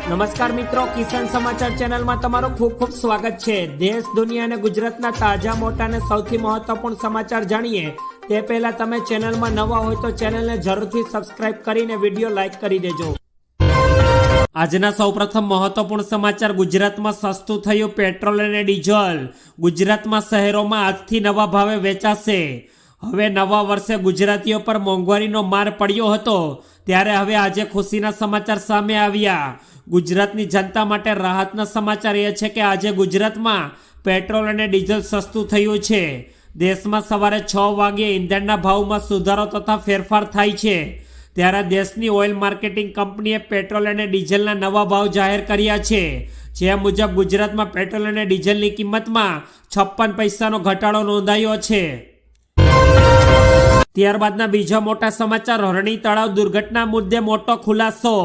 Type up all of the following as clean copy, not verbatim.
નમસ્કાર મિત્રો, કિસાન સમાચાર ચેનલમાં તમારું ખૂબ ખૂબ સ્વાગત છે। દેશ, દુનિયા અને ગુજરાતના તાજા, મોટા અને સૌથી મહત્વપૂર્ણ સમાચાર જાણીએ તે પહેલા તમે ચેનલમાં નવા હોય તો ચેનલને જરૂરથી સબસ્ક્રાઇબ કરીને વિડીયો લાઈક કરી દેજો। આજના સૌપ્રથમ મહત્વપૂર્ણ સમાચાર। ગુજરાતમાં સસ્તું થયું પેટ્રોલ અને ડીઝલ। ગુજરાતમાં શહેરોમાં આજથી નવા ભાવે વેચાશે। હવે નવા વર્ષે ગુજરાતીઓ પર મોંઘવારીનો માર પડ્યો હતો, ત્યારે હવે આજે ખુશીના સમાચાર સામે આવ્યા। ગુજરાતની જનતા માટે રાહતના સમાચાર એ છે કે આજે ગુજરાતમાં પેટ્રોલ અને ડીઝલ સસ્તું થયું છે। દેશમાં સવારે 6 વાગ્યે ઈંધણના ભાવમાં સુધારો તથા ફેરફાર થાય છે, ત્યારે દેશની ઓઇલ માર્કેટિંગ કંપનીએ પેટ્રોલ અને ડીઝલના નવા ભાવ જાહેર કર્યા છે। જે મુજબ ગુજરાતમાં પેટ્રોલ અને ડીઝલની કિંમતમાં 56 પૈસાનો ઘટાડો નોંધાયો છે। ત્યારબાદના બીજા મોટા સમાચાર। હરણી તળાવ દુર્ઘટના મુદ્દે મોટો ખુલાસો।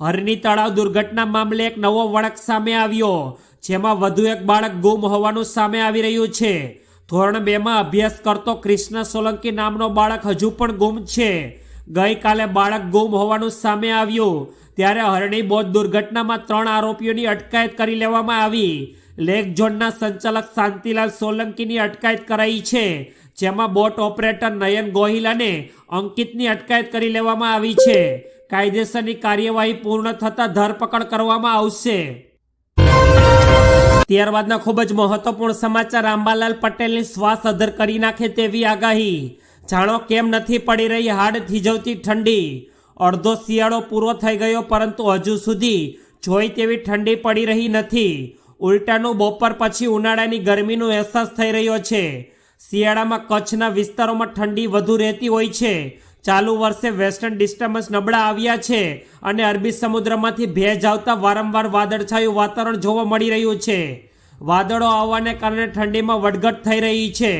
હરણી તળાવ દુર્ઘટના મામલે એક નવો વળાંક સામે આવ્યો, જેમાં વધુ એક બાળક ગુમ હોવાનું સામે આવી રહ્યું છે। ધોરણ 2માં અભ્યાસ કરતો કૃષ્ણ સોલંકી નામનો બાળક હજુ પણ ગુમ છે। ગઈકાલે બાળક ગુમ હોવાનું સામે આવ્યું, ત્યારે હરણી બોટ દુર્ઘટનામાં 3 આરોપીઓની અટકાયત કરી લેવામાં આવી। લેક ઝોનના સંચાલક શાંતિલાલ સોલંકીની અટકાયત કરાઈ છે, જેમાં બોટ ઓપરેટર નયન ગોહિલ અને અંકિતની અટકાયત કરી લેવામાં આવી છે। કાયદેસરની કાર્યવાહી પૂર્ણ થતા ધરપકડ કરવામાં આવશે। ત્યારબાદના ખૂબ જ મહત્વપૂર્ણ સમાચાર। અંબાલાલ પટેલની શ્વાસ અધર કરી નાખે તેવી આગાહી। જાણો કેમ નથી પડી રહી હાડ થીજવતી ઠંડી। અડધો શિયાળો પૂરો થઈ ગયો, પરંતુ હજુ સુધી જોઈ તેવી ઠંડી પડી રહી નથી। ઉલટાનું બપોર પછી ઉનાળાની ગરમીનો અહેસાસ થઈ રહ્યો છે। શિયાળામાં કચ્છના વિસ્તારોમાં ઠંડી વધુ રહેતી હોય છે। ચાલુ વર્ષે વેસ્ટર્ન ડિસ્ટર્બન્સ નબળા આવ્યા છે અને અરબી સમુદ્રમાંથી ભેજ આવતા વારંવાર વાદળછાયું વાતાવરણ જોવા મળી રહ્યું છે। વાદળો આવવાને કારણે ઠંડીમાં વધઘટ થઈ રહી છે।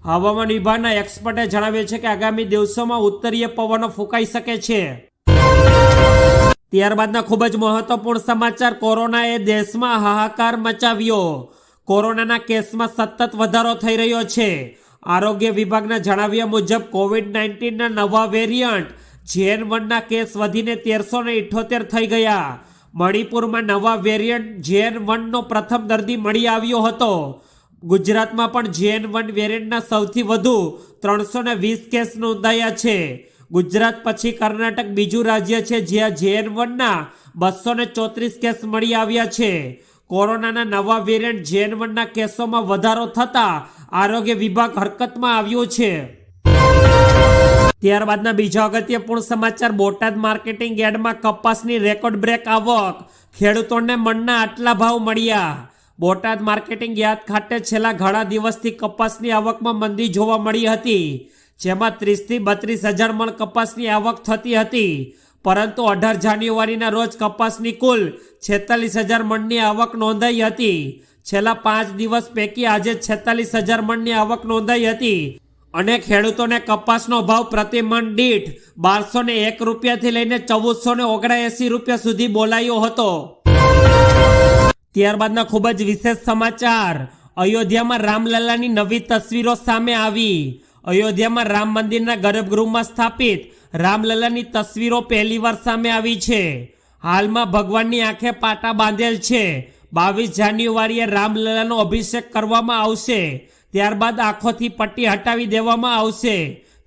હવામાન વિભાગના એક્સપર્ટે જણાવ્યું છે કે આગામી દિવસોમાં ઉત્તરીય પવનો ફૂંકાઈ શકે છે। ત્યારબાદના ખૂબ જ મહત્વપૂર્ણ સમાચાર। કોરોનાએ દેશમાં હાહાકાર મચાવ્યો। કોરોનાના કેસમાં સતત વધારો થઈ રહ્યો છે। આરોગ્ય વિભાગના જણાવ્યા મુજબ કોવિડ-19ના નવા વેરિયન્ટ JN1ના કેસ વધીને 1378 થઈ ગયા। મણિપુરમાં નવા વેરિયન્ટ JN1નો પ્રથમ દર્દી મળી આવ્યો હતો। ગુજરાતમાં પણ JN1 વેરિયન્ટના સૌથી વધુ 320 કેસ નોંધાયા છે। ગુજરાત પછી કર્ણાટક બીજું રાજ્ય છે જ્યાં JN1ના 234 કેસ મળી આવ્યા છે। કોરોનાના નવા વેરિયન્ટ JN1ના કેસોમાં વધારો થતા આરોગ્ય વિભાગ હરકતમાં આવ્યો છે। ત્યારબાદના બીજા અગત્યપૂર્ણ સમાચાર। બોટાદ માર્કેટિંગ યાર્ડમાં કપાસની રેકોર્ડ બ્રેક આવક। ખેડૂતોને મણના આટલા ભાવ મળ્યા। બોટાદ માર્કેટિંગ યાર્ડ ખાતે છેલ્લા ઘણા દિવસથી કપાસની આવકમાં મંદી જોવા મળી હતી, જેમાં 30 થી 32 હજાર મણ કપાસની આવક થતી હતી, પરંતુ 18 જાન્યુઆરીના રોજ કપાસની કુલ 46,000 મણની આવક નોંધાઈ હતી। છેલ્લા 5 દિવસ પૈકી આજે 46,000 મણની આવક નોંધાઈ હતી અને ખેડૂતોને કપાસનો ભાવ પ્રતિ મણ દીઠ 1201 રૂપિયાથી લઈને 1479 રૂપિયા સુધી બોલાયો હતો। ત્યારબાદના ખૂબ જ વિશેષ સમાચાર। અયોધ્યામાં રામલલ્લાની નવી તસવીરો સામે આવી। અયોધ્યામાં રામ મંદિરના ગર્ભગૃહમાં સ્થાપિત રામલલ્લાની તસવીરો પહેલીવાર સામે આવી છે। હાલમાં ભગવાનની આંખે પાટા બાંધેલ છે। 22 જાન્યુઆરીએ રામલલ્લાનો અભિષેક કરવામાં આવશે, ત્યારબાદ આંખોથી પટ્ટી હટાવી દેવામાં આવશે।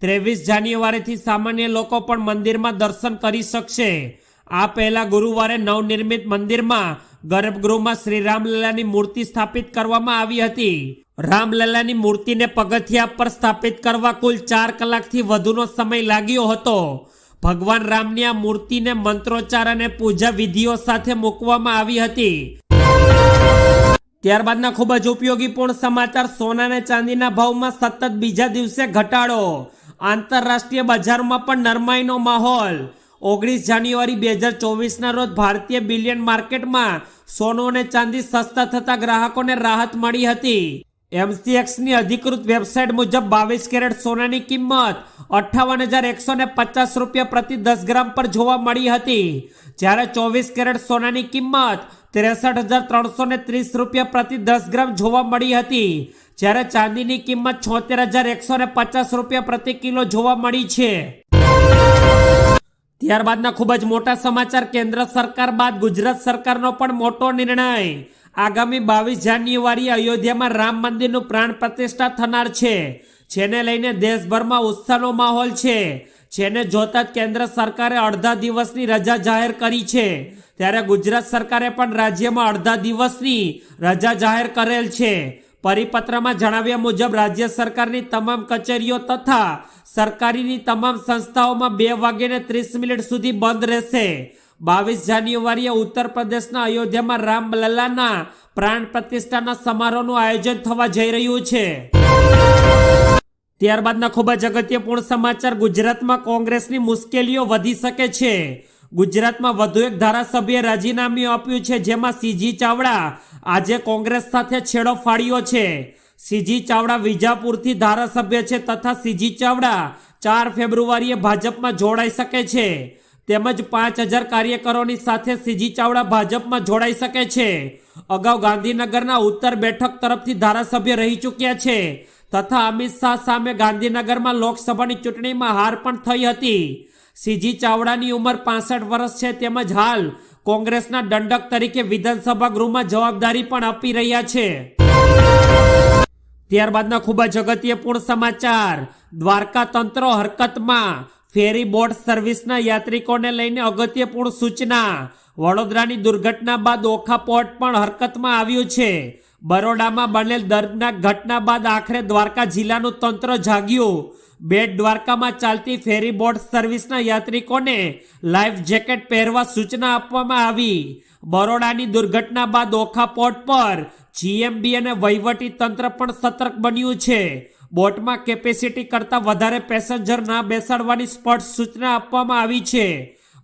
23 જાન્યુઆરીથી સામાન્ય લોકો પણ મંદિરમાં દર્શન કરી શકશે। આ પહેલા ગુરુવારે નવનિર્મિત મંદિરમાં ગર્ભગૃહમાં શ્રી રામલલ્લાની મૂર્તિ સ્થાપિત કરવામાં આવી હતી। રામલલ્લાની મૂર્તિને પગથિયા પર સ્થાપિત કરવા કુલ 4 કલાકથી વધુનો સમય લાગ્યો હતો। ભગવાન રામની આ મૂર્તિને મંત્રોચ્ચાર અને પૂજા વિધિઓ સાથે મૂકવામાં આવી હતી। ત્યારબાદના ખૂબ જ ઉપયોગીપૂર્ણ સમાચાર। સોના અને ચાંદીના ભાવમાં સતત બીજા દિવસે ઘટાડો। આંતરરાષ્ટ્રીય બજારમાં પણ નરમાઈનો માહોલ। 19 જાન્યુઆરી 2024ના રોજ ભારતીય બિલિયન માર્કેટમાં સોનું અને ચાંદી સસ્તા થતા ગ્રાહકોને રાહત મળી હતી। MCXની અધિકૃત વેબસાઇટ મુજબ 22 કેરેટ સોનાની કિંમત 58,150 રૂપિયા પ્રતિ 10 ગ્રામ પર જોવા મળી હતી, જ્યારે 24 કેરેટ સોનાની કિંમત 63,330 રૂપિયા પ્રતિ 10 ગ્રામ જોવા મળી હતી, જ્યારે ચાંદીની કિંમત 76,150 રૂપિયા પ્રતિ કિલો જોવા મળી છે। ત્યારબાદના ખૂબ જ મોટા સમાચાર, કેન્દ્ર સરકાર બાદ ગુજરાત સરકારનો પણ મોટો નિર્ણય. આગામી 22 જાન્યુઆરીએ અયોધ્યામાં રામ મંદિરનું પ્રાણ પ્રતિષ્ઠા થનાર છે, જેને લઈને દેશભરમાં ઉત્સાહનો માહોલ છે. જેને જોતા જ કેન્દ્ર સરકારે અડધા દિવસની રજા જાહેર કરી છે, ત્યારે ગુજરાત સરકારે પણ રાજ્યમાં અડધા દિવસની રજા જાહેર કરેલ છે. પરિપત્રમાં જણાવ્યા મુજબ રાજ્ય સરકારની તમામ કચેરીઓ તથા સરકારીની તમામ સંસ્થાઓમાં 2:30 સુધી બંધ રહેશે. 22 જાન્યુઆરીએ ઉત્તર પ્રદેશના અયોધ્યામાં રામલલ્લાના પ્રાણ પ્રતિષ્ઠાના સમારોહનું આયોજન થવા જઈ રહ્યું છે. ત્યારબાદના ખૂબ જ અગત્યપૂર્ણ સમાચાર, ગુજરાતમાં કોંગ્રેસની મુશ્કેલીઓ વધી શકે છે. ગુજરાતમાં વધુ એક ધારાસભ્યે રાજીનામું આપ્યું છે, જેમાં સીજી ચાવડા આજે કોંગ્રેસ સાથે છેડો ફાડ્યો છે. સીજી ચાવડા વિજાપુરથી ધારાસભ્ય છે તથા સીજી ચાવડા 4 ફેબ્રુઆરીએ ભાજપમાં જોડાઈ શકે છે. તેમજ 5000 કાર્યકરોની સાથે સીજી ચાવડા ભાજપમાં જોડાઈ શકે છે. અગાઉ ગાંધીનગરના ઉત્તર બેઠક તરફથી ધારાસભ્ય રહી ચૂક્યા છે તથા અમિત શાહ સામે ગાંધીનગરમાં લોકસભાની ચૂંટણીમાં હાર પણ થઈ હતી. સીજી ચાવડાની ઉંમર 65 વર્ષ છે, તેમજ હાલ કોંગ્રેસના દંડક તરીકે વિધાનસભા ગૃહમાં જવાબદારી પણ આપી રહ્યા છે. ત્યારબાદના ખૂબ જ અગત્યપૂર્ણ સમાચાર, દ્વારકા તંત્ર હરકતમાં. ફેરી બોટ સર્વિસના યાત્રિકોને લઈને અગત્યપૂર્ણ સૂચના. વડોદરાની દુર્ઘટના બાદ ઓખા પોર્ટ પણ હરકતમાં આવ્યું છે. બરોડામાં બનેલ દર્દનાક ઘટના બાદ આખરે દ્વારકા જિલ્લાનું તંત્ર જાગ્યું. બેટ દ્વારકામાં ચાલતી ફેરી બોટ સર્વિસના યાત્રિકોને લાઈફ જેકેટ પહેરવા સૂચના આપવામાં આવી. બરોડાની દુર્ઘટના બાદ ઓખા પોર્ટ પર જીએમડી અને વહીવટી તંત્ર પણ સતર્ક બન્યું છે. બોટમાં કેપેસિટી કરતાં વધારે પેસેન્જર ના બેસાડવાની સ્પષ્ટ સૂચના આપવામાં આવી છે.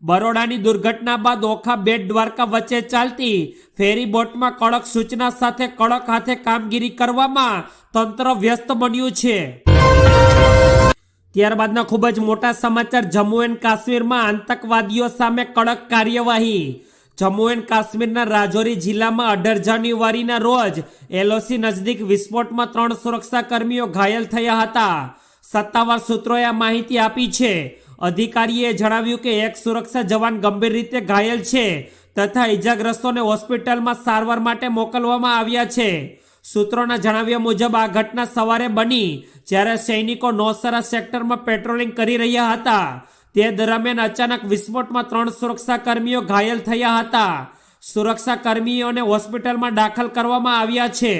બરોડાની દુર્ઘટના બાદ ઓખા બેટ દ્વારકા વચ્ચે ચાલતી ફેરી બોટમાં કડક સૂચના સાથે કડક હાથે કામગીરી કરવામાં તંત્ર વ્યસ્ત બન્યું છે. ત્યારબાદના ખૂબ જ મોટા સમાચાર, જમ્મુ એન્ડ કાશ્મીરમાં આતંકવાદીઓ સામે કડક કાર્યવાહી. જમ્મુ એન્ડ કાશ્મીરના રાજૌરી જિલ્લામાં 18 જાન્યુઆરીના રોજ એલઓસી નજીક વિસ્ફોટમાં 3 સુરક્ષા કર્મીઓ ઘાયલ થયા હતા. સત્તાવાર સૂત્રોએ આ માહિતી આપી છે. અધિકારીએ જણાવ્યું કે એક સુરક્ષા જવાન ગંભીર રીતે ઘાયલ છે તથા ઇજાગ્રસ્તોને હોસ્પિટલમાં સારવાર માટે મોકલવામાં આવ્યા છે. સૂત્રોના જણાવ્યા મુજબ આ ઘટના સવારે બની, જ્યારે સૈનિકો નૌશેરા સેક્ટરમાં પેટ્રોલિંગ કરી રહ્યા હતા. તે દરમિયાન અચાનક વિસ્ફોટમાં 3 સુરક્ષા કર્મીઓ ઘાયલ થયા હતા. સુરક્ષા કર્મીઓને હોસ્પિટલમાં દાખલ કરવામાં આવ્યા છે.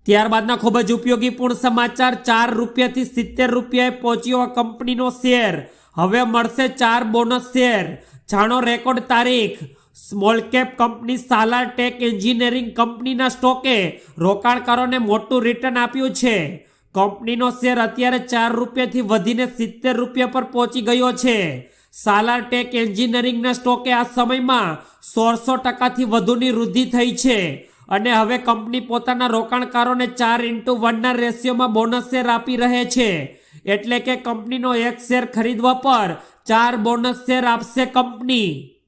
ત્યારબાદના ખૂબ જ ઉપયોગીપૂર્ણ સમાચાર, 4 રૂપિયાથી 70 રૂપિયાએ પહોંચ્યો કંપનીનો શેર. હવે મળશે 4 બોનસ શેર. જાણો રેકોર્ડ તારીખ. Small cap company Salar tech engineering કંપનીના સ્ટોકે રોકાણકારોને મોટું રિટર્ન આપ્યું છે. કંપનીનો શેર અત્યારે 4 રૂપિયાથી વધીને 70 રૂપિયા પર પહોંચી ગયો છે. સાલાર ટેક એન્જિનિયરિંગના સ્ટોકે આ સમયમાં 1600%થી વધુની વૃદ્ધિ થઈ છે અને હવે કંપની પોતાના રોકાણકારોને 4:1ના રેશિયોમાં બોનસ શેર આપી રહે છે. એટલે કે કંપનીનો એક શેર ખરીદવા પર 4 બોનસ શેર આપશે કંપની.